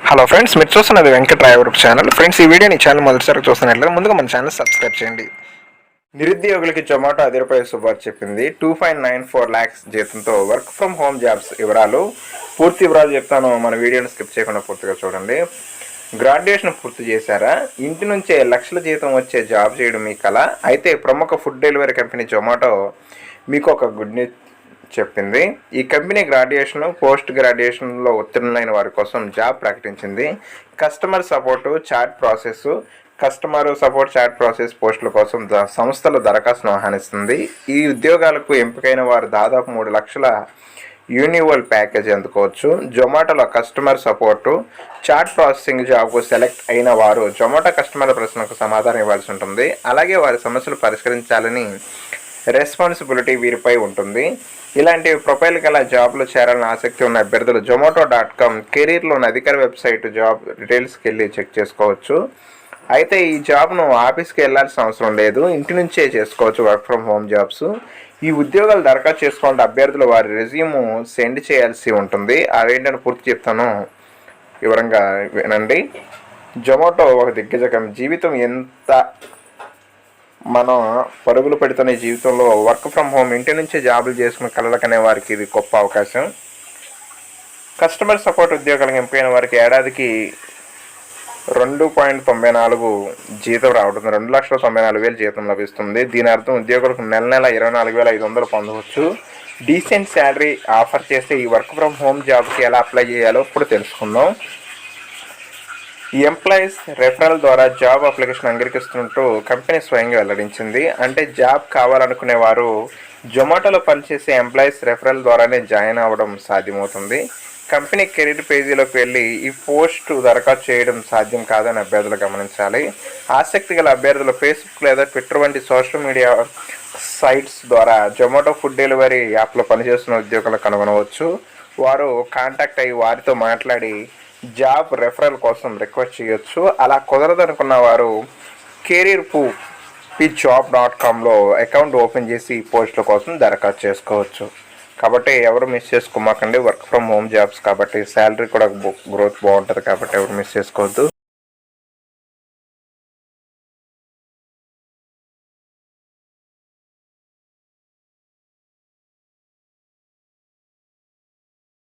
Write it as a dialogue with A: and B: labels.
A: Hello friends, మీరు చూస్తున్నది Venkat Rayavarapu channel. Friends, ఈ వీడియోని ఛానల్ మొదటిసారి చూస్తున్నట్లయితే ముందుగా మన ఛానల్ సబ్స్క్రైబ్ చేయండి. నిరుద్యోగులకి జొమాటో 10 రూపాయల శుభార్త చెప్పింది. 2.94 lakhs జీతంతో వర్క్ ఫ్రమ్ హోమ్ జాబ్స్ వివరాలు, పూర్తి వివరాలు చెప్తాను. మన వీడియోని స్కిప్ చేయకుండా పూర్తిగా చూడండి. గ్రాడ్యుయేషన్ పూర్తి చేశారా? ఇంటి నుంచే లక్షల జీతం వచ్చే జాబ్ చేయడం మీ కల. అయితే ప్రముఖ ఫుడ్ డెలివరీ కంపెనీ జొమాటో మీకు ఒక గుడ్ న్యూస్ చెప్పింది. ఈ కంపెనీ గ్రాడ్యుయేషన్, పోస్ట్ గ్రాడ్యుయేషన్లో ఉత్తీర్ణులైన వారి కోసం జాబ్ ప్రకటించింది. కస్టమర్ సపోర్ట్ చాట్ ప్రాసెస్ పోస్టుల కోసం సంస్థలు దరఖాస్తును ఆహ్వానిస్తుంది. ఈ ఉద్యోగాలకు ఎంపికైన వారు దాదాపు 3 లక్షల యూనివల్ ప్యాకేజ్ అందుకోవచ్చు. జొమాటోలో కస్టమర్ సపోర్టు, చాట్ ప్రాసెసింగ్ జాబ్కు సెలెక్ట్ అయిన వారు జొమాటో కస్టమర్ ప్రశ్నకు సమాధానం ఇవ్వాల్సి ఉంటుంది. అలాగే వారి సమస్యలు పరిష్కరించాలని రెస్పాన్సిబిలిటీ వీరిపై ఉంటుంది. ఇలాంటి ప్రొఫైల్ గల జాబ్లో చేరాలని ఆసక్తి ఉన్న అభ్యర్థులు zomato.com కెరీర్లోని అధికార వెబ్సైట్ జాబ్ డీటెయిల్స్కి వెళ్ళి చెక్ చేసుకోవచ్చు. అయితే ఈ జాబ్ను ఆఫీస్కి వెళ్ళాల్సిన అవసరం లేదు, ఇంటి నుంచే చేసుకోవచ్చు. Work from home jobs. ఈ ఉద్యోగాలు దరఖాస్తు చేసుకోవాలంటే అభ్యర్థులు వారి రెజ్యూమ్ సెండ్ చేయాల్సి ఉంటుంది. అవేంటని పూర్తి చెప్తాను, వివరంగా వినండి. జొమాటో ఒక దిగ్గజ జీవితం ఎంత మనం పరుగులు పెడుతున్న జీవితంలో వర్క్ ఫ్రమ్ హోమ్, ఇంటి నుంచే జాబులు చేసుకుని కలలకనే వారికి ఇది గొప్ప అవకాశం. కస్టమర్ సపోర్ట్ ఉద్యోగాలకు ఎంపికైన వారికి ఏడాదికి 2.94 జీతం రావడం, 2,94,000 జీతం లభిస్తుంది. దీని అర్థం ఉద్యోగులకు నెల 24,500 పొందవచ్చు. డీసెంట్ శాలరీ ఆఫర్ చేస్తే ఈ వర్క్ ఫ్రమ్ హోమ్ జాబ్కి ఎలా అప్లై చేయాలో ఇప్పుడు తెలుసుకుందాం. ఈ ఎంప్లాయీస్ రెఫరల్ ద్వారా జాబ్ అప్లికేషన్ అంగీకరిస్తున్నట్టు కంపెనీ స్వయంగా వెల్లడించింది. అంటే జాబ్ కావాలనుకునే వారు జొమాటోలో పనిచేసే ఎంప్లాయీస్ రెఫరల్ ద్వారానే జాయిన్ అవ్వడం సాధ్యమవుతుంది. కంపెనీ కెరీర్ పేజీలోకి వెళ్ళి ఈ పోస్ట్ దరఖాస్తు చేయడం సాధ్యం కాదని అభ్యర్థులు గమనించాలి. ఆసక్తి గల అభ్యర్థులు ఫేస్బుక్ లేదా ట్విట్టర్ వంటి సోషల్ మీడియా సైట్స్ ద్వారా జొమాటో ఫుడ్ డెలివరీ యాప్లో పనిచేస్తున్న ఉద్యోగులను కనుగొనవచ్చు. వారు కాంటాక్ట్ అయ్యి వారితో మాట్లాడి జాబ్ రెఫరల్ కోసం రిక్వెస్ట్ చేయొచ్చు. అలా కుదరదనుకున్న వారు careerpooljob.comలో అకౌంట్ ఓపెన్ చేసి పోస్టుల కోసం దరఖాస్తు చేసుకోవచ్చు. కాబట్టి ఎవరు మిస్ చేసుకోమాకండి. వర్క్ ఫ్రమ్ హోమ్ జాబ్స్ కాబట్టి శాలరీ కూడా గ్రోత్ బాగుంటుంది, కాబట్టి ఎవరు మిస్ చేసుకోవద్దు.